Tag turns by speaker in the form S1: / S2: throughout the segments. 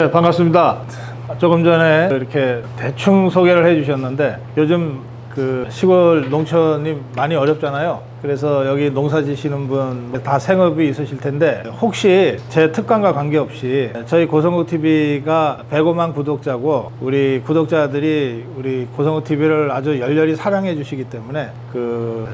S1: 네, 반갑습니다. 조금 전에 이렇게 대충 소개를 해주셨는데 요즘 그 시골 농촌이 많이 어렵잖아요. 그래서 여기 농사 지시는 분 다 생업이 있으실 텐데 혹시 제 특강과 관계없이 저희 고성국TV가 105만 구독자고 우리 구독자들이 우리 고성국TV를 아주 열렬히 사랑해 주시기 때문에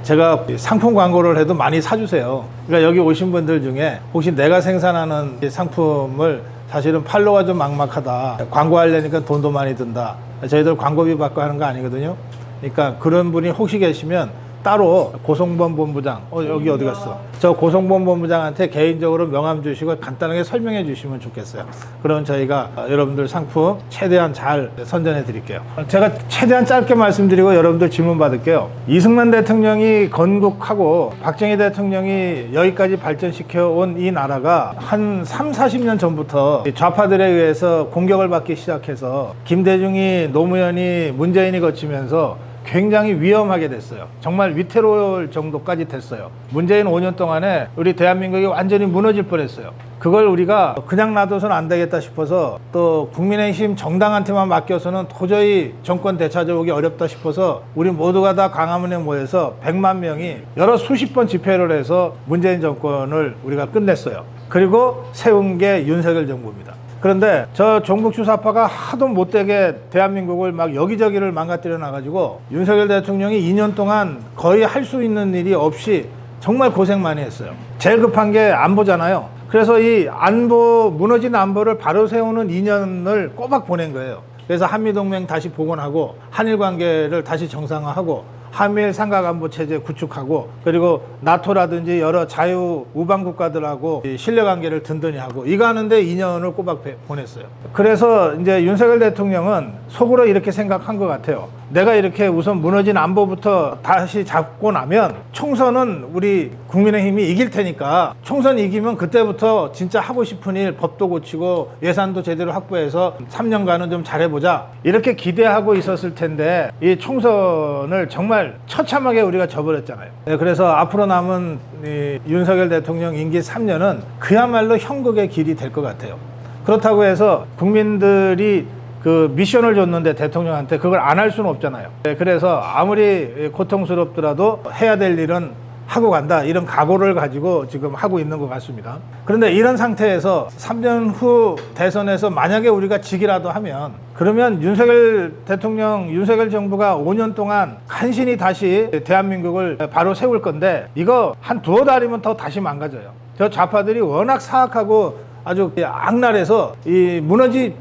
S1: 제가 상품 광고를 해도 많이 사주세요. 그러니까 여기 오신 분들 중에 혹시 내가 생산하는 상품을 사실은 팔로가 좀 막막하다, 광고하려니까 돈도 많이 든다, 저희들 광고비 받고 하는 거 아니거든요. 그러니까 그런 분이 혹시 계시면 따로 고성범 본부장, 여기 어디 갔어? 저 고성범 본부장한테 개인적으로 명함 주시고 간단하게 설명해 주시면 좋겠어요. 그럼 저희가 여러분들 상품 최대한 잘 선전해 드릴게요. 제가 최대한 짧게 말씀드리고 여러분들 질문 받을게요. 이승만 대통령이 건국하고 박정희 대통령이 여기까지 발전시켜 온 이 나라가 한 30-40년 전부터 좌파들에 의해서 공격을 받기 시작해서 김대중이, 노무현이, 문재인이 거치면서 굉장히 위험하게 됐어요. 정말 위태로울 정도까지 됐어요. 문재인 5년 동안에 우리 대한민국이 완전히 무너질 뻔했어요. 그걸 우리가 그냥 놔둬서는 안 되겠다 싶어서 또 국민의힘 정당한테만 맡겨서는 도저히 정권 되찾아오기 어렵다 싶어서 우리 모두가 다 광화문에 모여서 100만 명이 여러 수십 번 집회를 해서 문재인 정권을 우리가 끝냈어요. 그리고 세운 게 윤석열 정부입니다. 그런데 저 종북주사파가 하도 못되게 대한민국을 막 여기저기를 망가뜨려 놔가지고 윤석열 대통령이 2년 동안 거의 할 수 있는 일이 없이 정말 고생 많이 했어요. 제일 급한 게 안보잖아요. 그래서 이 안보, 무너진 안보를 바로 세우는 2년을 꼬박 보낸 거예요. 그래서 한미동맹 다시 복원하고 한일 관계를 다시 정상화하고 한미일 삼각안보체제 구축하고 그리고 나토라든지 여러 자유 우방 국가들하고 신뢰관계를 든든히 하고 이거 하는데 2년을 꼬박 보냈어요. 그래서 이제 윤석열 대통령은 속으로 이렇게 생각한 것 같아요. 내가 이렇게 우선 무너진 안보부터 다시 잡고 나면 총선은 우리 국민의힘이 이길 테니까 총선 이기면 그때부터 진짜 하고 싶은 일 법도 고치고 예산도 제대로 확보해서 3년간은 좀 잘해보자 이렇게 기대하고 있었을 텐데 이 총선을 정말 처참하게 우리가 져버렸잖아요. 그래서 앞으로 남은 이 윤석열 대통령 임기 3년은 그야말로 형극의 길이 될 것 같아요. 그렇다고 해서 국민들이 그 미션을 줬는데 대통령한테 그걸 안 할 수는 없잖아요. 그래서 아무리 고통스럽더라도 해야 될 일은 하고 간다 이런 각오를 가지고 지금 하고 있는 것 같습니다. 그런데 이런 상태에서 3년 후 대선에서 만약에 우리가 지기라도 하면 그러면 윤석열 대통령, 윤석열 정부가 5년 동안 간신히 다시 대한민국을 바로 세울 건데 이거 한 두어 달이면 더 다시 망가져요. 저 좌파들이 워낙 사악하고 아주 악랄해서 이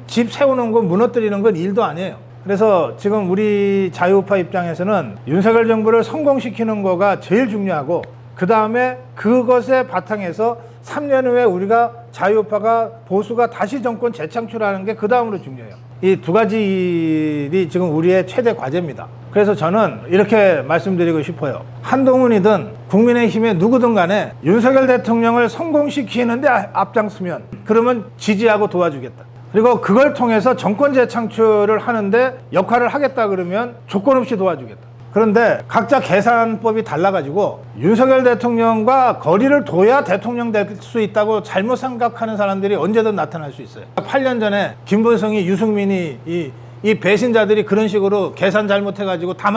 S1: 집 세우는 거 무너뜨리는 건 일도 아니에요. 그래서 지금 우리 자유우파 입장에서는 윤석열 정부를 성공시키는 거가 제일 중요하고 그 다음에 그것에 바탕에서 3년 후에 우리가 자유우파가 보수가 다시 정권 재창출하는 게 그 다음으로 중요해요. 이 두 가지 일이 지금 우리의 최대 과제입니다. 그래서 저는 이렇게 말씀드리고 싶어요. 한동훈이든 국민의힘의 누구든 간에 윤석열 대통령을 성공시키는데 앞장서면 그러면 지지하고 도와주겠다. 그리고 그걸 통해서 정권 재창출을 하는데 역할을 하겠다 그러면 조건 없이 도와주겠다. 그런데 각자 계산법이 달라가지고 윤석열 대통령과 거리를 둬야 대통령 될 수 있다고 잘못 생각하는 사람들이 언제든 나타날 수 있어요. 8년 전에 김문성이, 유승민이 이 배신자들이 그런 식으로 계산 잘못해가지고 다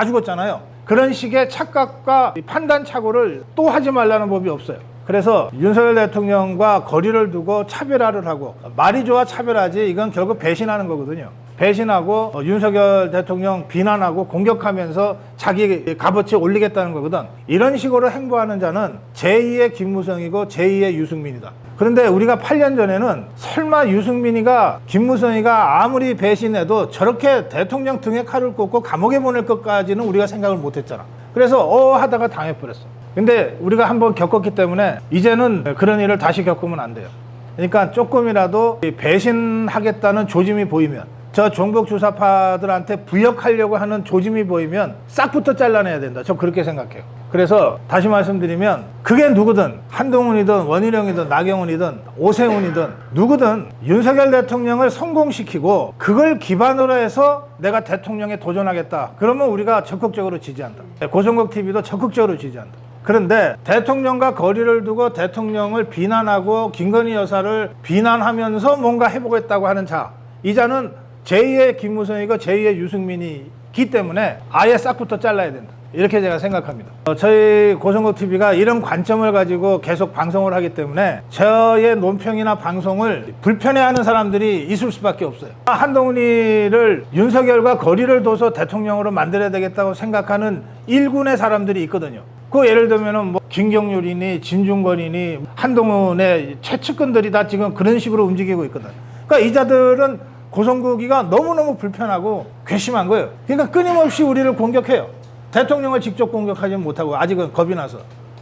S1: 죽었잖아요. 그런 식의 착각과 판단 착오를 또 하지 말라는 법이 없어요. 그래서 윤석열 대통령과 거리를 두고 차별화를 하고 말이 좋아 차별하지 이건 결국 배신하는 거거든요. 배신하고 윤석열 대통령 비난하고 공격하면서 자기 값어치 올리겠다는 거거든. 이런 식으로 행보하는 자는 제2의 김무성이고 제2의 유승민이다. 그런데 우리가 8년 전에는 설마 유승민이가 김무성이가 아무리 배신해도 저렇게 대통령 등에 칼을 꽂고 감옥에 보낼 것까지는 우리가 생각을 못했잖아. 그래서 하다가 당해버렸어. 근데 우리가 한번 겪었기 때문에 이제는 그런 일을 다시 겪으면 안 돼요. 그러니까 조금이라도 배신하겠다는 조짐이 보이면 저 종북주사파들한테 부역하려고 하는 조짐이 보이면 싹부터 잘라내야 된다. 저 그렇게 생각해요. 그래서 다시 말씀드리면 그게 누구든 한동훈이든 원희룡이든 나경원이든 오세훈이든 누구든 윤석열 대통령을 성공시키고 그걸 기반으로 해서 내가 대통령에 도전하겠다. 그러면 우리가 적극적으로 지지한다. 고성국TV도 적극적으로 지지한다. 그런데 대통령과 거리를 두고 대통령을 비난하고 김건희 여사를 비난하면서 뭔가 해보겠다고 하는 자, 이 자는 제2의 김무성이고 제2의 유승민이기 때문에 아예 싹부터 잘라야 된다, 이렇게 제가 생각합니다. 저희 고성국TV가 이런 관점을 가지고 계속 방송을 하기 때문에 저의 논평이나 방송을 불편해하는 사람들이 있을 수밖에 없어요. 한동훈이를 윤석열과 거리를 둬서 대통령으로 만들어야 되겠다고 생각하는 일군의 사람들이 있거든요. 그 예를 들면은 뭐 김경률이니 진중권이니 한동훈의 최측근들이 다 지금 그런 식으로 움직이고 있거든. 그러니까 이 자들은 고성국이가 너무너무 불편하고 괘씸한 거예요. 그러니까 끊임없이 우리를 공격해요. 대통령을 직접 공격하지 못하고 아직은 겁이 나서.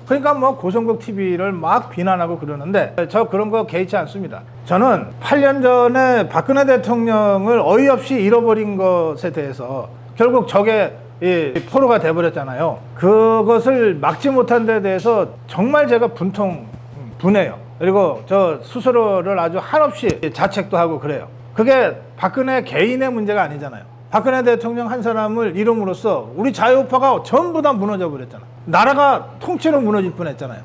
S1: 그러니까 뭐 고성국TV를 막 비난하고 그러는데 저 그런 거 개의치 않습니다. 저는 8년 전에 박근혜 대통령을 어이없이 잃어버린 것에 대해서 결국 저게 포로가 돼버렸잖아요. 그것을 막지 못한 데 대해서 정말 제가 분해요. 그리고 저 스스로를 아주 한없이 자책도 하고 그래요. 그게 박근혜 개인의 문제가 아니잖아요. 박근혜 대통령 한 사람을 이름으로써 우리 자유우파가 전부 다 무너져 버렸잖아. 나라가 통째로 무너질 뻔했잖아요.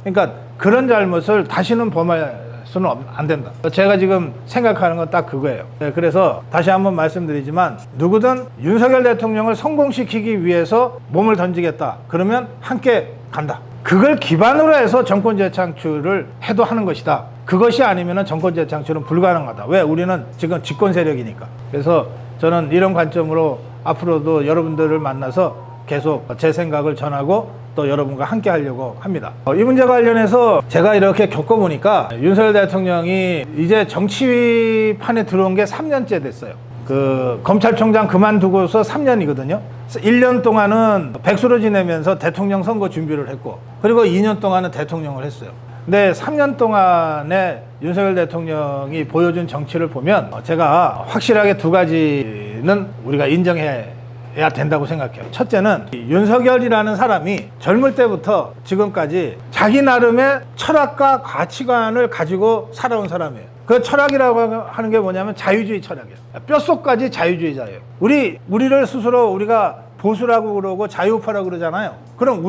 S1: 그러니까 그런 잘못을 다시는 범할 수는 안 된다. 제가 지금 생각하는 건 딱 그거예요. 그래서 다시 한번 말씀드리지만 누구든 윤석열 대통령을 성공시키기 위해서 몸을 던지겠다, 그러면 함께 간다. 그걸 기반으로 해서 정권 재창출을 해도 하는 것이다. 그것이 아니면 정권 재창출은 불가능하다. 왜? 우리는 지금 집권 세력이니까. 그래서 저는 이런 관점으로 앞으로도 여러분들을 만나서 계속 제 생각을 전하고 또 여러분과 함께 하려고 합니다. 이 문제 관련해서 제가 이렇게 겪어보니까 윤석열 대통령이 이제 정치판에 들어온 게 3년째 됐어요. 그 검찰총장 그만두고서 3년이거든요. 1년 동안은 백수로 지내면서 대통령 선거 준비를 했고, 그리고 2년 동안은 대통령을 했어요. 근데 3년 동안에 윤석열 대통령이 보여준 정치를 보면 제가 확실하게 두 가지는 우리가 인정해야 된다고 생각해요. 첫째는 윤석열이라는 사람이 젊을 때부터 지금까지 자기 나름의 철학과 가치관을 가지고 살아온 사람이에요. 그 철학이라고 하는 게 뭐냐면 자유주의 철학이에요. 뼛속까지 자유주의자예요. 우리를 스스로 우리가 보수라고 그러고 자유우파라고 그러잖아요. 그럼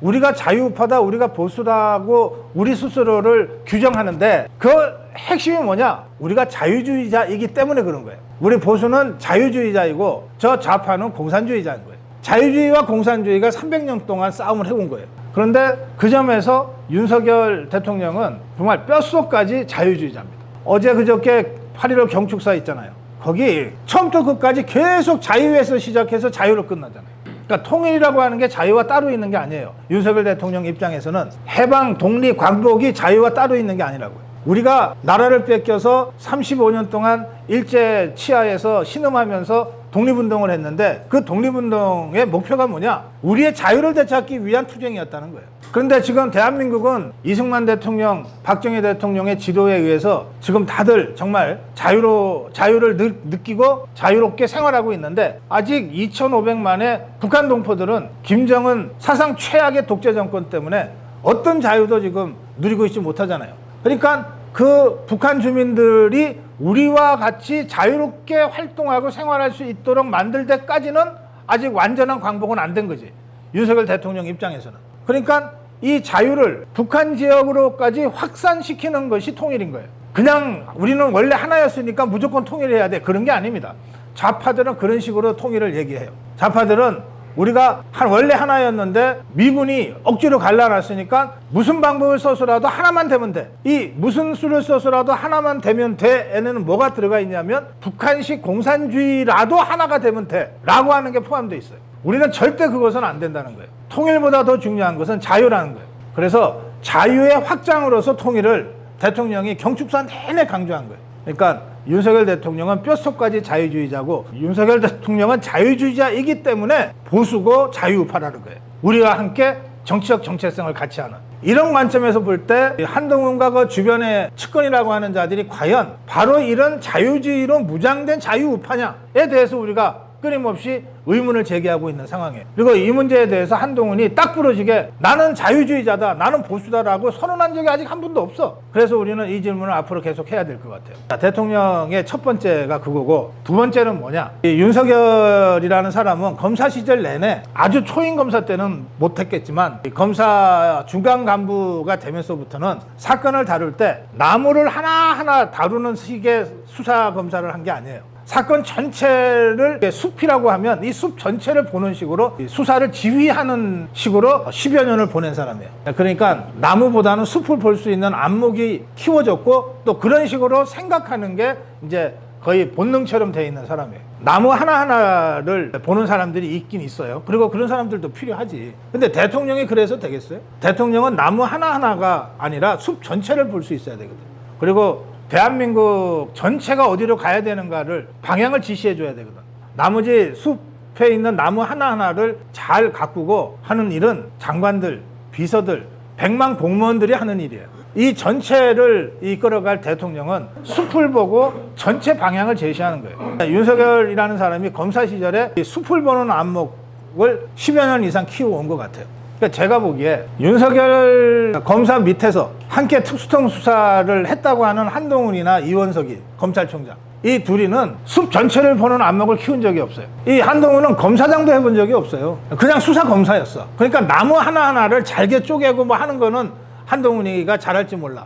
S1: 우리가 자유우파다, 우리가 보수라고 우리 스스로를 규정하는데 그 핵심이 뭐냐? 우리가 자유주의자이기 때문에 그런 거예요. 우리 보수는 자유주의자이고 저 좌파는 공산주의자인 거예요. 자유주의와 공산주의가 300년 동안 싸움을 해온 거예요. 그런데 그 점에서 윤석열 대통령은 정말 뼛속까지 자유주의자입니다. 어제 그저께 8.15 경축사 있잖아요. 거기 처음부터 끝까지 계속 자유에서 시작해서 자유로 끝나잖아요. 그러니까 통일이라고 하는 게 자유와 따로 있는 게 아니에요. 윤석열 대통령 입장에서는 해방, 독립, 광복이 자유와 따로 있는 게 아니라고요. 우리가 나라를 뺏겨서 35년 동안 일제 치하에서 신음하면서 독립운동을 했는데 그 독립운동의 목표가 뭐냐? 우리의 자유를 되찾기 위한 투쟁이었다는 거예요. 그런데 지금 대한민국은 이승만 대통령, 박정희 대통령의 지도에 의해서 지금 다들 정말 자유를 느끼고 자유롭게 생활하고 있는데 아직 2,500만의 북한 동포들은 김정은 사상 최악의 독재 정권 때문에 어떤 자유도 지금 누리고 있지 못하잖아요. 그러니까 그 북한 주민들이 우리와 같이 자유롭게 활동하고 생활할 수 있도록 만들 때까지는 아직 완전한 광복은 안 된 거지, 윤석열 대통령 입장에서는. 그러니까 이 자유를 북한 지역으로까지 확산시키는 것이 통일인 거예요. 그냥 우리는 원래 하나였으니까 무조건 통일해야 돼, 그런 게 아닙니다. 좌파들은 그런 식으로 통일을 얘기해요. 좌파들은 우리가 원래 하나였는데 미군이 억지로 갈라놨으니까 무슨 방법을 써서라도 하나만 되면 돼. 이 무슨 수를 써서라도 하나만 되면 돼에는 뭐가 들어가 있냐면 북한식 공산주의라도 하나가 되면 돼 라고 하는 게 포함되어 있어요. 우리는 절대 그것은 안 된다는 거예요. 통일보다 더 중요한 것은 자유라는 거예요. 그래서 자유의 확장으로서 통일을 대통령이 경축사 내내 강조한 거예요. 그러니까 윤석열 대통령은 뼛속까지 자유주의자고 윤석열 대통령은 자유주의자이기 때문에 보수고 자유우파라는 거예요. 우리와 함께 정치적 정체성을 같이 하는, 이런 관점에서 볼 때 한동훈과 그 주변의 측근이라고 하는 자들이 과연 바로 이런 자유주의로 무장된 자유우파냐에 대해서 우리가 끊임없이 의문을 제기하고 있는 상황이에요. 그리고 이 문제에 대해서 한동훈이 딱 부러지게 나는 자유주의자다, 나는 보수다라고 선언한 적이 아직 한 번도 없어. 그래서 우리는 이 질문을 앞으로 계속 해야 될 것 같아요. 자, 대통령의 첫 번째가 그거고, 두 번째는 뭐냐? 이 윤석열이라는 사람은 검사 시절 내내 아주 초임 검사 때는 못했겠지만 이 검사 중간 간부가 되면서부터는 사건을 다룰 때 나무를 하나하나 다루는 식의 수사 검사를 한 게 아니에요. 사건 전체를 숲이라고 하면 이 숲 전체를 보는 식으로 수사를 지휘하는 식으로 10여 년을 보낸 사람이에요. 그러니까 나무보다는 숲을 볼 수 있는 안목이 키워졌고 또 그런 식으로 생각하는 게 이제 거의 본능처럼 돼 있는 사람이에요. 나무 하나하나를 보는 사람들이 있긴 있어요. 그리고 그런 사람들도 필요하지. 근데 대통령이 그래서 되겠어요? 대통령은 나무 하나하나가 아니라 숲 전체를 볼 수 있어야 되거든. 그리고 대한민국 전체가 어디로 가야 되는가를 방향을 지시해 줘야 되거든. 나머지 숲에 있는 나무 하나하나를 잘 가꾸고 하는 일은 장관들, 비서들, 100만 공무원들이 하는 일이에요. 이 전체를 이끌어갈 대통령은 숲을 보고 전체 방향을 제시하는 거예요. 윤석열이라는 사람이 검사 시절에 이 숲을 보는 안목을 10여 년 이상 키워온 것 같아요. 그러니까 제가 보기에 윤석열 검사 밑에서 함께 특수통 수사를 했다고 하는 한동훈이나 이원석이 검찰총장, 이 둘이는 숲 전체를 보는 안목을 키운 적이 없어요. 이 한동훈은 검사장도 해본 적이 없어요. 그냥 수사 검사였어. 그러니까 나무 하나하나를 잘게 쪼개고 뭐 하는 거는 한동훈이가 잘할지 몰라.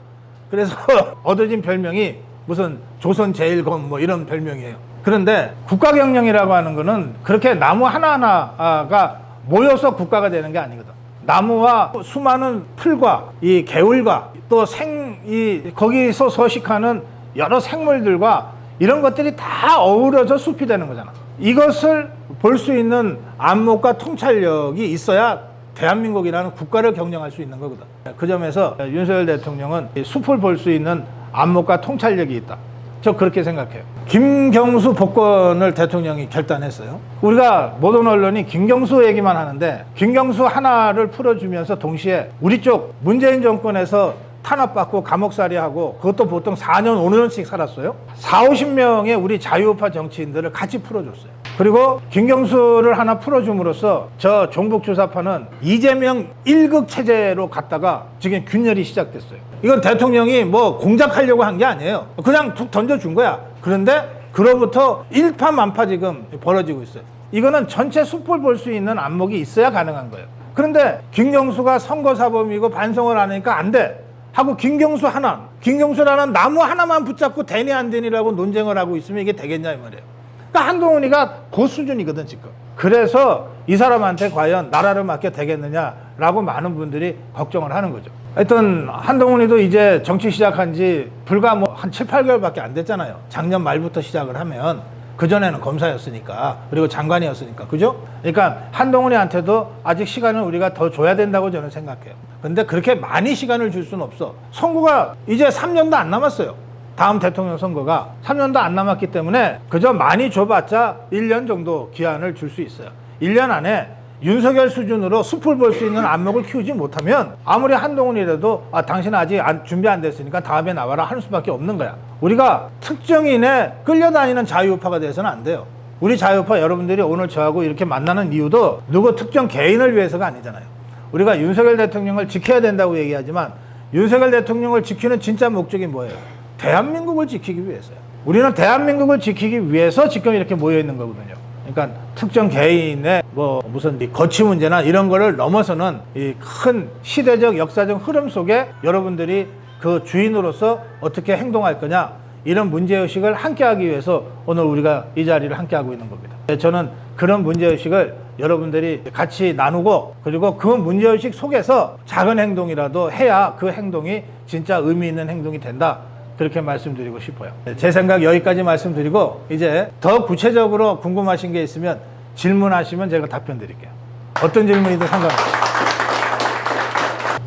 S1: 그래서 얻어진 별명이 무슨 조선 제일검 뭐 이런 별명이에요. 그런데 국가경영이라고 하는 거는 그렇게 나무 하나하나가 모여서 국가가 되는 게 아니거든. 나무와 수많은 풀과 이 개울과 또 거기서 서식하는 여러 생물들과 이런 것들이 다 어우러져 숲이 되는 거잖아. 이것을 볼 수 있는 안목과 통찰력이 있어야 대한민국이라는 국가를 경영할 수 있는 거거든. 그 점에서 윤석열 대통령은 숲을 볼 수 있는 안목과 통찰력이 있다. 저 그렇게 생각해요. 김경수 복권을 대통령이 결단했어요. 우리가 모든 언론이 김경수 얘기만 하는데 김경수 하나를 풀어주면서 동시에 우리 쪽 문재인 정권에서 탄압받고 감옥살이하고 그것도 보통 4년, 5년씩 살았어요. 40~50명의 우리 자유우파 정치인들을 같이 풀어줬어요. 그리고 김경수를 하나 풀어줌으로써 저 종북주사파는 이재명 1극 체제로 갔다가 지금 균열이 시작됐어요. 이건 대통령이 뭐 공작하려고 한 게 아니에요. 그냥 툭 던져준 거야. 그런데 그로부터 일파만파 지금 벌어지고 있어요. 이거는 전체 숲을 볼 수 있는 안목이 있어야 가능한 거예요. 그런데 김경수가 선거사범이고 반성을 안 하니까 안 돼 하고 김경수라는 나무 하나만 붙잡고 되니 안 되니라고 논쟁을 하고 있으면 이게 되겠냐 이 말이에요. 그러니까 한동훈이가 그 수준이거든 지금. 그래서 이 사람한테 과연 나라를 맡게 되겠느냐라고 많은 분들이 걱정을 하는 거죠. 하여튼 한동훈이도 이제 정치 시작한 지 불과 뭐 한 7~8개월밖에 안 됐잖아요. 작년 말부터 시작을 하면 그전에는 검사였으니까, 그리고 장관이었으니까, 그죠? 그러니까 한동훈이한테도 아직 시간을 우리가 더 줘야 된다고 저는 생각해요. 근데 그렇게 많이 시간을 줄 수는 없어. 선거가 이제 3년도 안 남았어요. 다음 대통령 선거가 3년도 안 남았기 때문에 그저 많이 줘봤자 1년 정도 기한을 줄 수 있어요. 1년 안에 윤석열 수준으로 숲을 볼 수 있는 안목을 키우지 못하면 아무리 한동훈이라도 당신은 아직 준비 안 됐으니까 다음에 나와라 하는 수밖에 없는 거야. 우리가 특정인에 끌려다니는 자유우파가 돼서는 안 돼요. 우리 자유우파 여러분들이 오늘 저하고 이렇게 만나는 이유도 누구 특정 개인을 위해서가 아니잖아요. 우리가 윤석열 대통령을 지켜야 된다고 얘기하지만 윤석열 대통령을 지키는 진짜 목적이 뭐예요? 대한민국을 지키기 위해서요. 우리는 대한민국을 지키기 위해서 지금 이렇게 모여 있는 거거든요. 그러니까 특정 개인의 뭐 무슨 거치 문제나 이런 거를 넘어서는 이 큰 시대적 역사적 흐름 속에 여러분들이 그 주인으로서 어떻게 행동할 거냐, 이런 문제의식을 함께 하기 위해서 오늘 우리가 이 자리를 함께 하고 있는 겁니다. 저는 그런 문제의식을 여러분들이 같이 나누고, 그리고 그 문제의식 속에서 작은 행동이라도 해야 그 행동이 진짜 의미 있는 행동이 된다, 그렇게 말씀드리고 싶어요. 제 생각 여기까지 말씀드리고, 이제 더 구체적으로 궁금하신 게 있으면 질문하시면 제가 답변 드릴게요. 어떤 질문이든 상관없어요.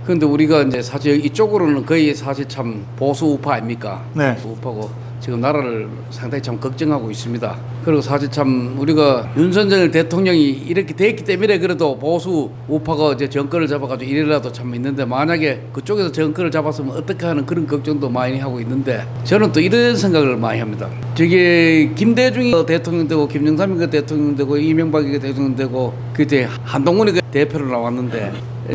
S2: 그런데 우리가 이제 사실 이쪽으로는 거의 사실 참 보수 우파 아닙니까?
S1: 네.
S2: 보수 우파고 지금 나라를 상당히 참 걱정하고 있습니다. 그리고 사실 참 우리가 윤석열 대통령이 이렇게 됐기 때문에 그래도 보수 우파가 이제 정권을 잡아가지고 이래라도 참 있는데, 만약에 그쪽에서 정권을 잡았으면 어떻게 하는 그런 걱정도 많이 하고 있는데, 저는 또 이런 생각을 많이 합니다. 저게 김대중이 대통령 되고 김영삼이 대통령 되고 이명박이 대통령 되고 그때 한동훈이 대표로 나왔는데,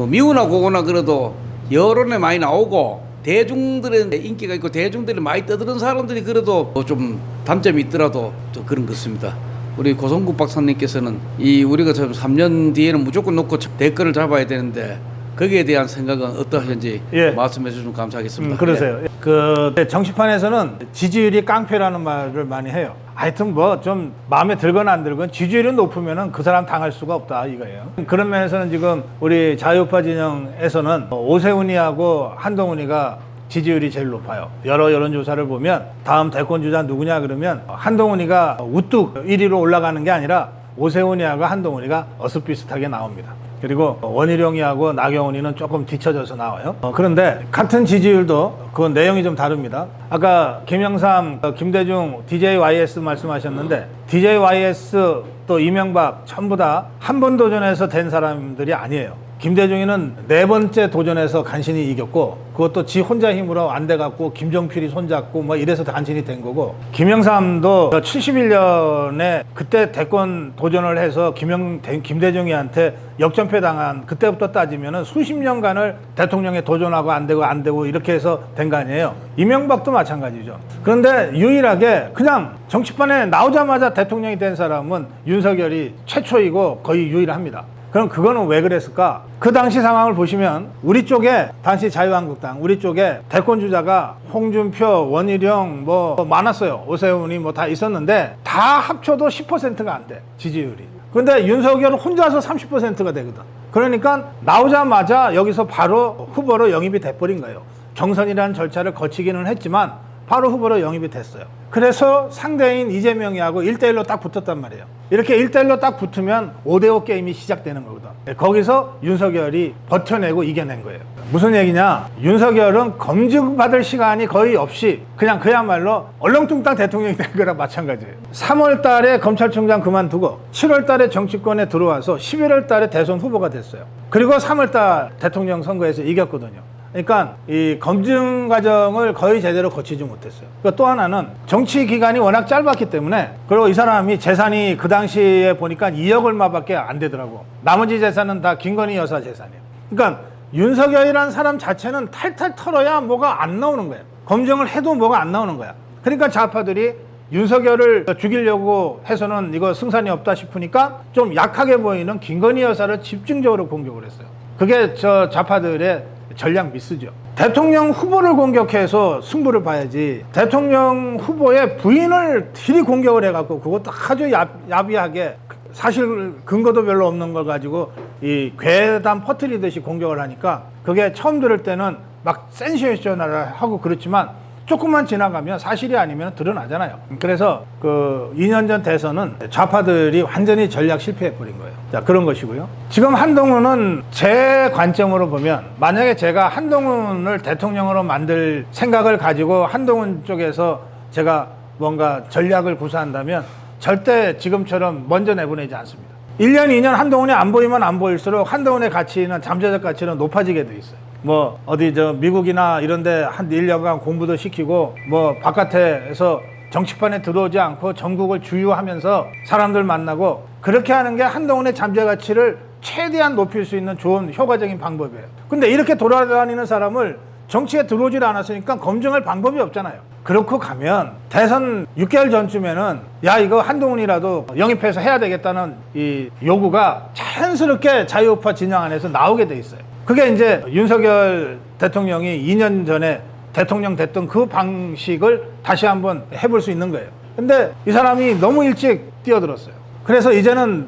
S2: 미우나 고거나 그래도 여론에 많이 나오고 대중들의 인기가 있고 대중들이 많이 떠드는 사람들이 그래도 좀 단점이 있더라도 또 그런 것 같습니다. 우리 고성국 박사님께서는 이 우리가 좀 3년 뒤에는 무조건 놓고 대권을 잡아야 되는데 거기에 대한 생각은 어떠한지 예. 말씀해 주시면 감사하겠습니다.
S1: 그러세요. 예. 그 정치판에서는 지지율이 깡패라는 말을 많이 해요. 하여튼 뭐 좀 마음에 들건 안 들건 지지율이 높으면은 그 사람 당할 수가 없다 이거예요. 그런 면에서는 지금 우리 자유우파 진영에서는 오세훈이하고 한동훈이가 지지율이 제일 높아요. 여러 여론조사를 보면 다음 대권주자 누구냐 그러면 한동훈이가 우뚝 1위로 올라가는 게 아니라 오세훈이하고 한동훈이가 어슷비슷하게 나옵니다. 그리고 원희룡이하고 나경원이는 조금 뒤쳐져서 나와요. 그런데 같은 지지율도 그건 내용이 좀 다릅니다. 아까 김영삼, 김대중, DJYS 말씀하셨는데 DJYS 또 이명박 전부 다 한 번 도전해서 된 사람들이 아니에요. 김대중이는 4번째 도전에서 간신히 이겼고, 그것도 지 혼자 힘으로 안 돼갖고 김종필이 손잡고 뭐 이래서 간신히 된 거고, 김영삼도 71년에 그때 대권 도전을 해서 김대중이한테 역전패 당한 그때부터 따지면은 수십 년간을 대통령에 도전하고 안 되고 이렇게 해서 된 거 아니에요. 이명박도 마찬가지죠. 그런데 유일하게 그냥 정치판에 나오자마자 대통령이 된 사람은 윤석열이 최초이고 거의 유일합니다. 그럼 그거는 왜 그랬을까? 그 당시 상황을 보시면 우리 쪽에 당시 자유한국당 우리 쪽에 대권 주자가 홍준표, 원희룡 뭐 많았어요. 오세훈이 뭐 다 있었는데 다 합쳐도 10%가 안 돼. 지지율이. 근데 윤석열은 혼자서 30%가 되거든. 그러니까 나오자마자 여기서 바로 후보로 영입이 돼버린 거예요. 경선이라는 절차를 거치기는 했지만 바로 후보로 영입이 됐어요. 그래서 상대인 이재명이하고 1대1로 딱 붙었단 말이에요. 이렇게 1대1로 딱 붙으면 5대5 게임이 시작되는 거거든. 거기서 윤석열이 버텨내고 이겨낸 거예요. 무슨 얘기냐? 윤석열은 검증받을 시간이 거의 없이 그냥 그야말로 얼렁뚱땅 대통령이 된 거랑 마찬가지예요. 3월 달에 검찰총장 그만두고 7월 달에 정치권에 들어와서 11월 달에 대선 후보가 됐어요. 그리고 3월 달 대통령 선거에서 이겼거든요. 그러니까 이 검증 과정을 거의 제대로 거치지 못했어요. 그러니까 또 하나는 정치 기간이 워낙 짧았기 때문에, 그리고 이 사람이 재산이 그 당시에 보니까 2억 얼마밖에 안 되더라고. 나머지 재산은 다 김건희 여사 재산이에요. 그러니까 윤석열이라는 사람 자체는 탈탈 털어야 뭐가 안 나오는 거예요. 검증을 해도 뭐가 안 나오는 거야. 그러니까 좌파들이 윤석열을 죽이려고 해서는 이거 승산이 없다 싶으니까 좀 약하게 보이는 김건희 여사를 집중적으로 공격을 했어요. 그게 저 좌파들의 전략 미스죠. 대통령 후보를 공격해서 승부를 봐야지, 대통령 후보의 부인을 딜이 공격을 해갖고 그것도 아주 야비하게 사실 근거도 별로 없는 걸 가지고 이 괴담 퍼뜨리듯이 공격을 하니까 그게 처음 들을 때는 막 센세이셔널을 하고 그렇지만 조금만 지나가면 사실이 아니면 드러나잖아요. 그래서 그 2년 전 대선은 좌파들이 완전히 전략 실패해버린 거예요. 자, 그런 것이고요. 지금 한동훈은 제 관점으로 보면, 만약에 제가 한동훈을 대통령으로 만들 생각을 가지고 한동훈 쪽에서 제가 뭔가 전략을 구사한다면 절대 지금처럼 먼저 내보내지 않습니다. 1년, 2년 한동훈이 안 보이면 안 보일수록 한동훈의 가치는, 잠재적 가치는 높아지게 돼 있어요. 뭐 어디 저 미국이나 이런데 한 1년간 공부도 시키고 뭐 바깥에서 정치판에 들어오지 않고 전국을 주유하면서 사람들 만나고 그렇게 하는 게 한동훈의 잠재 가치를 최대한 높일 수 있는 좋은 효과적인 방법이에요. 근데 이렇게 돌아다니는 사람을 정치에 들어오질 않았으니까 검증할 방법이 없잖아요. 그렇고 가면 대선 6개월 전쯤에는 야, 이거 한동훈이라도 영입해서 해야 되겠다는 이 요구가 자연스럽게 자유우파 진영 안에서 나오게 돼 있어요. 그게 이제 윤석열 대통령이 2년 전에 대통령 됐던 그 방식을 다시 한번 해볼 수 있는 거예요. 근데 이 사람이 너무 일찍 뛰어들었어요. 그래서 이제는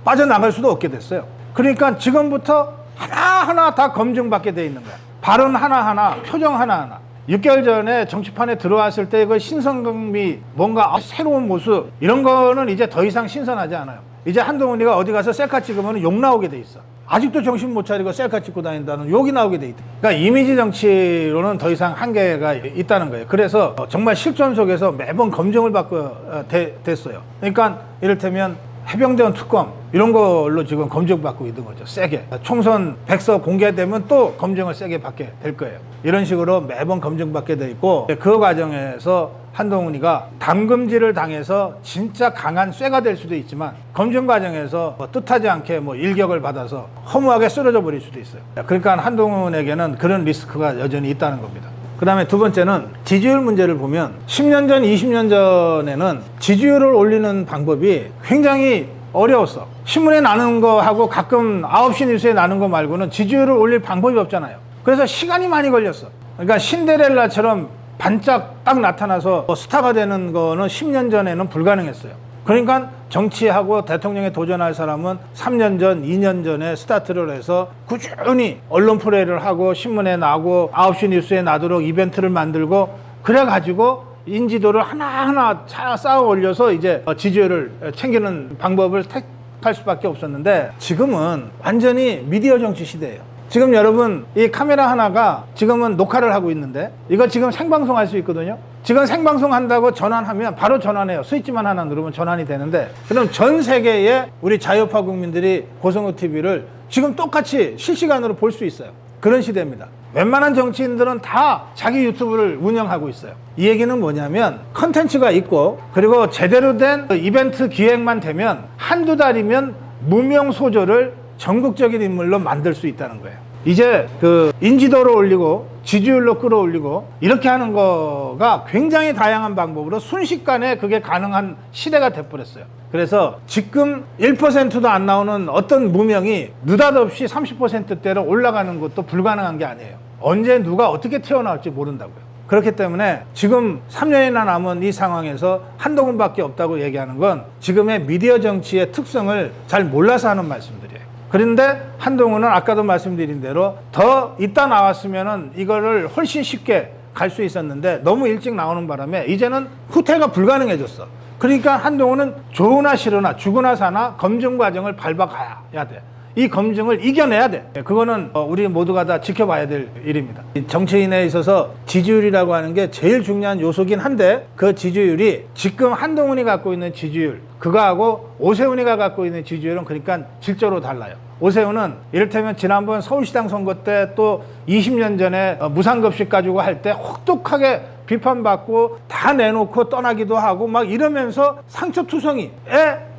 S1: 빠져나갈 수도 없게 됐어요. 그러니까 지금부터 하나하나 다 검증받게 돼 있는 거야. 발언 하나하나, 표정 하나하나. 6개월 전에 정치판에 들어왔을 때 그 신선미, 뭔가 새로운 모습, 이런 거는 이제 더 이상 신선하지 않아요. 이제 한동훈이가 어디 가서 셀카 찍으면 욕 나오게 돼 있어. 아직도 정신 못 차리고 셀카 찍고 다닌다는 욕이 나오게 돼 있다. 그러니까 이미지 정치로는 더 이상 한계가 있다는 거예요. 그래서 정말 실존 속에서 매번 검증을 받고 됐어요. 그러니까 이를테면 해병대원 특검 이런 걸로 지금 검증받고 있는 거죠. 세게. 총선 백서 공개되면 또 검증을 세게 받게 될 거예요. 이런 식으로 매번 검증받게 돼 있고, 그 과정에서 한동훈이가 담금질을 당해서 진짜 강한 쇠가 될 수도 있지만 검증 과정에서 뜻하지 않게 일격을 받아서 허무하게 쓰러져 버릴 수도 있어요. 그러니까 한동훈에게는 그런 리스크가 여전히 있다는 겁니다. 그 다음에 두 번째는 지지율 문제를 보면 10년 전, 20년 전에는 지지율을 올리는 방법이 굉장히 어려웠어. 신문에 나는 거하고 가끔 9시 뉴스에 나는 거 말고는 지지율을 올릴 방법이 없잖아요. 그래서 시간이 많이 걸렸어. 그러니까 신데렐라처럼 반짝 딱 나타나서 스타가 되는 거는 10년 전에는 불가능했어요. 그러니까 정치하고 대통령에 도전할 사람은 3년 전, 2년 전에 스타트를 해서 꾸준히 언론 플레이를 하고 신문에 나고 9시 뉴스에 나도록 이벤트를 만들고 그래가지고 인지도를 하나하나 쌓아 올려서 이제 지지율을 챙기는 방법을 택할 수밖에 없었는데, 지금은 완전히 미디어 정치 시대예요. 지금 여러분 이 카메라 하나가 지금은 녹화를 하고 있는데 이거 지금 생방송 할 수 있거든요. 지금 생방송 한다고 전환하면 바로 전환해요. 스위치만 하나 누르면 전환이 되는데, 그럼 전 세계의 우리 자유파 국민들이 고성호 TV를 지금 똑같이 실시간으로 볼 수 있어요. 그런 시대입니다. 웬만한 정치인들은 다 자기 유튜브를 운영하고 있어요. 이 얘기는 뭐냐면 컨텐츠가 있고, 그리고 제대로 된 이벤트 기획만 되면 한두 달이면 무명소조를 전국적인 인물로 만들 수 있다는 거예요. 이제 그 인지도를 올리고 지지율로 끌어올리고 이렇게 하는 거가 굉장히 다양한 방법으로 순식간에 그게 가능한 시대가 돼버렸어요. 그래서 지금 1%도 안 나오는 어떤 무명이 느닷없이 30%대로 올라가는 것도 불가능한 게 아니에요. 언제 누가 어떻게 튀어나올지 모른다고요. 그렇기 때문에 지금 3년이나 남은 이 상황에서 한동훈밖에 없다고 얘기하는 건 지금의 미디어 정치의 특성을 잘 몰라서 하는 말씀들이에요. 그런데 한동훈은 아까도 말씀드린 대로 더 이따 나왔으면은 이거를 훨씬 쉽게 갈 수 있었는데 너무 일찍 나오는 바람에 이제는 후퇴가 불가능해졌어. 그러니까 한동훈은 좋으나 싫으나 죽으나 사나 검증 과정을 밟아가야 돼. 이 검증을 이겨내야 돼. 그거는 우리 모두가 다 지켜봐야 될 일입니다. 정치인에 있어서 지지율이라고 하는 게 제일 중요한 요소긴 한데, 그 지지율이 지금 한동훈이 갖고 있는 지지율, 그거하고 오세훈이가 갖고 있는 지지율은 그러니까 질적으로 달라요. 오세훈은 이를테면 지난번 서울시장 선거 때 또 20년 전에 무상급식 가지고 할 때 혹독하게 비판받고 다 내놓고 떠나기도 하고 막 이러면서 상처투성이의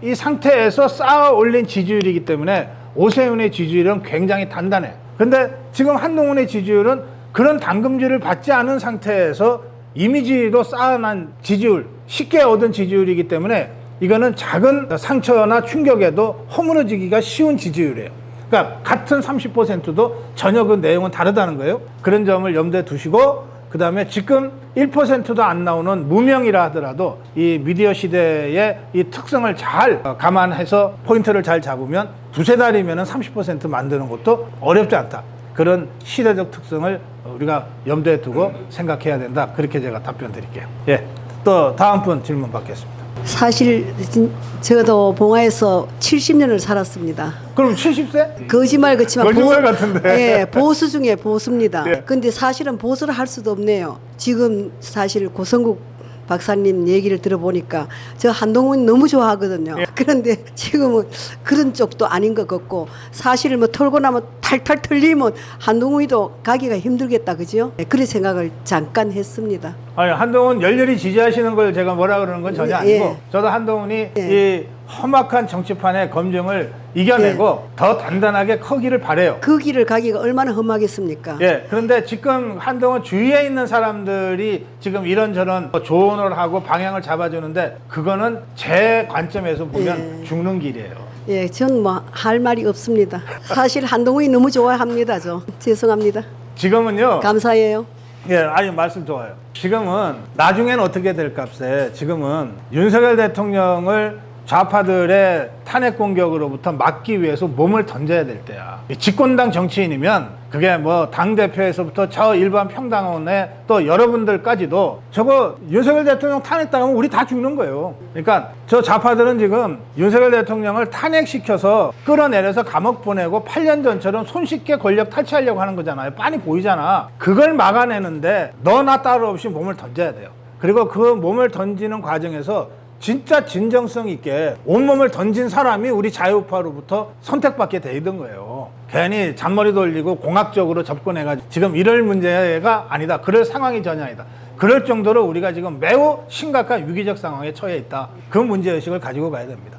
S1: 이 상태에서 쌓아 올린 지지율이기 때문에 오세훈의 지지율은 굉장히 단단해. 근데 지금 한동훈의 지지율은 그런 당금질을 받지 않은 상태에서 이미지로 쌓아난 지지율, 쉽게 얻은 지지율이기 때문에 이거는 작은 상처나 충격에도 허물어지기가 쉬운 지지율이에요. 그러니까 같은 30%도 전혀 그 내용은 다르다는 거예요. 그런 점을 염두에 두시고, 그 다음에 지금 1%도 안 나오는 무명이라 하더라도 이 미디어 시대의 이 특성을 잘 감안해서 포인트를 잘 잡으면 두세 달이면 30% 만드는 것도 어렵지 않다. 그런 시대적 특성을 우리가 염두에 두고 생각해야 된다. 그렇게 제가 답변 드릴게요. 예, 또 다음 분 질문 받겠습니다.
S3: 사실 저도 봉화에서 70년을 살았습니다.
S1: 그럼 70세?
S3: 거짓말 같지만
S1: 거짓말 같은데.
S3: 예, 보수 중에 보수입니다.
S1: 예.
S3: 근데 사실은 보수를 할 수도 없네요. 지금 사실 고성국 박사님 얘기를 들어보니까 저 한동훈 너무 좋아하거든요.
S1: 예.
S3: 그런데 지금은 그런 쪽도 아닌 것 같고, 사실 뭐 털고 나면 탈탈 털리면 한동훈이도 가기가 힘들겠다, 그죠? 예, 그런 생각을 잠깐 했습니다.
S1: 아니, 한동훈 열렬히 지지하시는 걸 제가 뭐라 그러는 건 전혀 아니고,
S3: 예.
S1: 저도 한동훈이
S3: 예.
S1: 이 험악한 정치판의 검증을 이겨내고 더 단단하게 커기를 바래요.
S3: 그 길을 가기가 얼마나 험하겠습니까?
S1: 예, 그런데 지금 한동훈 주위에 있는 사람들이 지금 이런저런 조언을 하고 방향을 잡아주는데, 그거는 제 관점에서 보면
S3: 예.
S1: 죽는 길이에요.
S3: 예, 전 뭐 할 말이 없습니다. 사실 한동훈이 너무 좋아합니다. 저 죄송합니다.
S1: 지금은요.
S3: 감사해요.
S1: 예, 아니 말씀 좋아요. 지금은 나중엔 어떻게 될 값에 지금은 윤석열 대통령을 좌파들의 탄핵 공격으로부터 막기 위해서 몸을 던져야 될 때야. 집권당 정치인이면 그게 뭐 당대표에서부터 저 일반 평당원에 또 여러분들까지도 저거 윤석열 대통령 탄핵당하면 우리 다 죽는 거예요. 그러니까 저 좌파들은 지금 윤석열 대통령을 탄핵시켜서 끌어내려서 감옥 보내고 8년 전처럼 손쉽게 권력 탈취하려고 하는 거잖아요. 빤히 보이잖아. 그걸 막아내는데 너나 따로 없이 몸을 던져야 돼요. 그리고 그 몸을 던지는 과정에서 진짜 진정성 있게 온몸을 던진 사람이 우리 자유우파로부터 선택받게 돼 있던 거예요. 괜히 잔머리 돌리고 공학적으로 접근해가지고 지금 이럴 문제가 아니다. 그럴 상황이 전혀 아니다. 그럴 정도로 우리가 지금 매우 심각한 위기적 상황에 처해 있다. 그 문제의식을 가지고 가야 됩니다.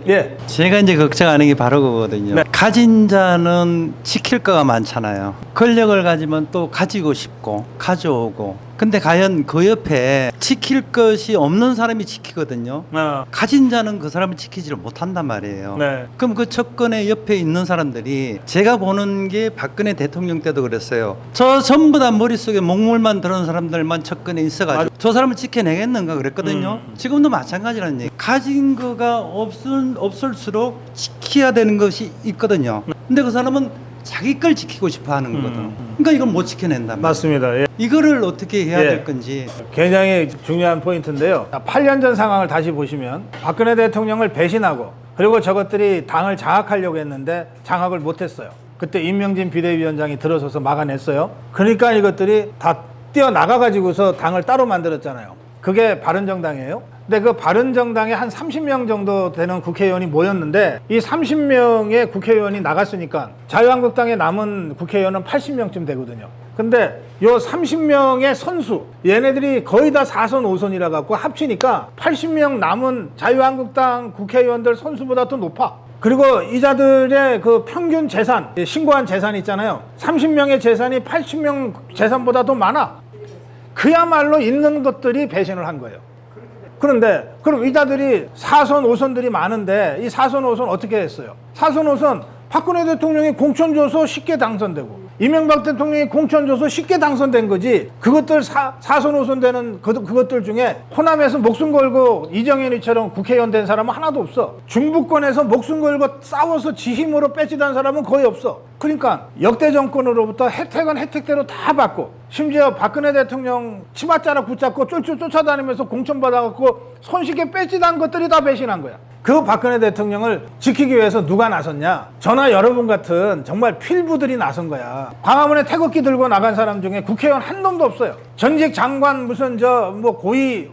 S1: 예.
S4: 제가 이제 걱정하는 게 바로 그거거든요.
S1: 네.
S4: 가진 자는 지킬 거가 많잖아요. 권력을 가지면 또 가지고 싶고 가져오고. 근데 과연 그 옆에 지킬 것이 없는 사람이 지키거든요. 가진 자는 그 사람을 지키지를 못한단 말이에요.
S1: 네.
S4: 그럼 그 접근의 옆에 있는 사람들이 제가 보는 게 박근혜 대통령 때도 그랬어요. 저 전부 다 머릿속에 목물만 들은 사람들만 접근에 있어가지고 저 사람을 지켜내겠는가 그랬거든요. 지금도 마찬가지라는 얘기. 가진 거가 없을수록 지켜야 되는 것이 있거든요. 근데 그 사람은 자기 걸 지키고 싶어 하는 거거든. 그러니까 이걸 못 지켜낸단 말이에요.
S1: 맞습니다. 예.
S4: 이거를 어떻게 해야
S1: 예.
S4: 될 건지.
S1: 굉장히 중요한 포인트인데요. 8년 전 상황을 다시 보시면 박근혜 대통령을 배신하고 그리고 저것들이 당을 장악하려고 했는데 장악을 못했어요. 그때 임명진 비대위원장이 들어서서 막아냈어요. 그러니까 이것들이 다 뛰어나가가지고서 당을 따로 만들었잖아요. 그게 바른정당이에요. 근데 그 바른정당에 한 30명 정도 되는 국회의원이 모였는데 이 30명의 국회의원이 나갔으니까 자유한국당에 남은 국회의원은 80명쯤 되거든요. 근데 요 30명의 선수 얘네들이 거의 다 4선 5선이라 갖고 합치니까 80명 남은 자유한국당 국회의원들 선수보다 더 높아. 그리고 이자들의 그 평균 재산, 신고한 재산이 있잖아요. 30명의 재산이 80명 재산보다 더 많아. 그야말로 있는 것들이 배신을 한 거예요. 그런데 그럼 이자들이 4선 5선들이 많은데 이 4선 5선 어떻게 했어요? 4선 5선 박근혜 대통령이 공천 줘서 쉽게 당선되고 이명박 대통령이 공천 줘서 쉽게 당선된 거지. 그것들 4선 5선 되는 그것들 중에 호남에서 목숨 걸고 이정현이처럼 국회의원 된 사람은 하나도 없어. 중부권에서 목숨 걸고 싸워서 지 힘으로 뺏지던 사람은 거의 없어. 그러니까 역대 정권으로부터 혜택은 혜택대로 다 받고 심지어 박근혜 대통령 치맛자락 붙잡고 쫄쫄 쫓아다니면서 공천 받아갖고 손쉽게 뺏지던 것들이 다 배신한 거야. 그 박근혜 대통령을 지키기 위해서 누가 나섰냐? 저나 여러분 같은 정말 필부들이 나선 거야. 광화문에 태극기 들고 나간 사람 중에 국회의원 한 놈도 없어요. 전직 장관 무슨 고위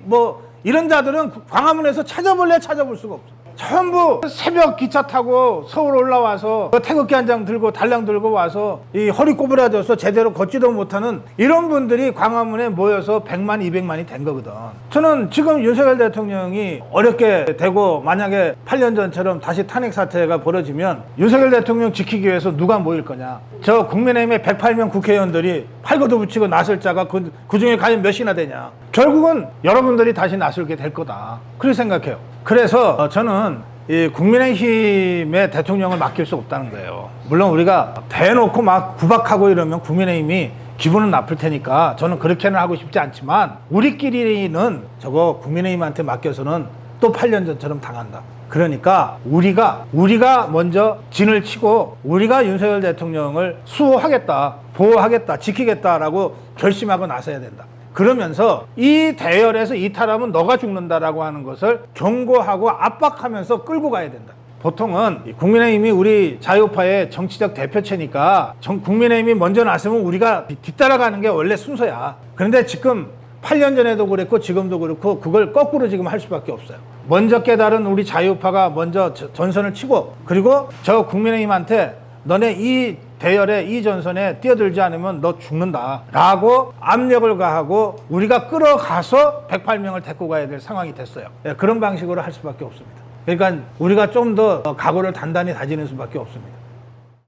S1: 이런 자들은 광화문에서 찾아볼 수가 없어. 전부 새벽 기차 타고 서울 올라와서 태극기 한 장 들고 달랑 들고 와서 이 허리 꼬부라져서 제대로 걷지도 못하는 이런 분들이 광화문에 모여서 100만 200만이 된 거거든. 저는 지금 윤석열 대통령이 어렵게 되고 만약에 8년 전처럼 다시 탄핵 사태가 벌어지면 윤석열 대통령 지키기 위해서 누가 모일 거냐. 저 국민의힘의 108명 국회의원들이 팔고도 붙이고 나설 자가 그 중에 과연 몇이나 되냐. 결국은 여러분들이 다시 나설게 될 거다. 그렇게 생각해요. 그래서 저는 이 국민의힘의 대통령을 맡길 수 없다는 거예요. 물론 우리가 대놓고 막 구박하고 이러면 국민의힘이 기분은 나쁠 테니까 저는 그렇게는 하고 싶지 않지만 우리끼리는 저거 국민의힘한테 맡겨서는 또 8년 전처럼 당한다. 그러니까 우리가 먼저 진을 치고 우리가 윤석열 대통령을 수호하겠다, 보호하겠다, 지키겠다라고 결심하고 나서야 된다. 그러면서 이 대열에서 이탈하면 너가 죽는다라고 하는 것을 경고하고 압박하면서 끌고 가야 된다. 보통은 국민의힘이 우리 자유파의 정치적 대표체니까 국민의힘이 먼저 나서면 우리가 뒤따라가는 게 원래 순서야. 그런데 지금 8년 전에도 그랬고 지금도 그렇고 그걸 거꾸로 지금 할 수밖에 없어요. 먼저 깨달은 우리 자유파가 먼저 전선을 치고 그리고 저 국민의힘한테 너네 이 대열에 이 전선에 뛰어들지 않으면 너 죽는다 라고 압력을 가하고 우리가 끌어가서 108명을 데리고 가야 될 상황이 됐어요. 그런 방식으로 할 수밖에 없습니다. 그러니까 우리가 좀 더 각오를 단단히 다지는 수밖에 없습니다.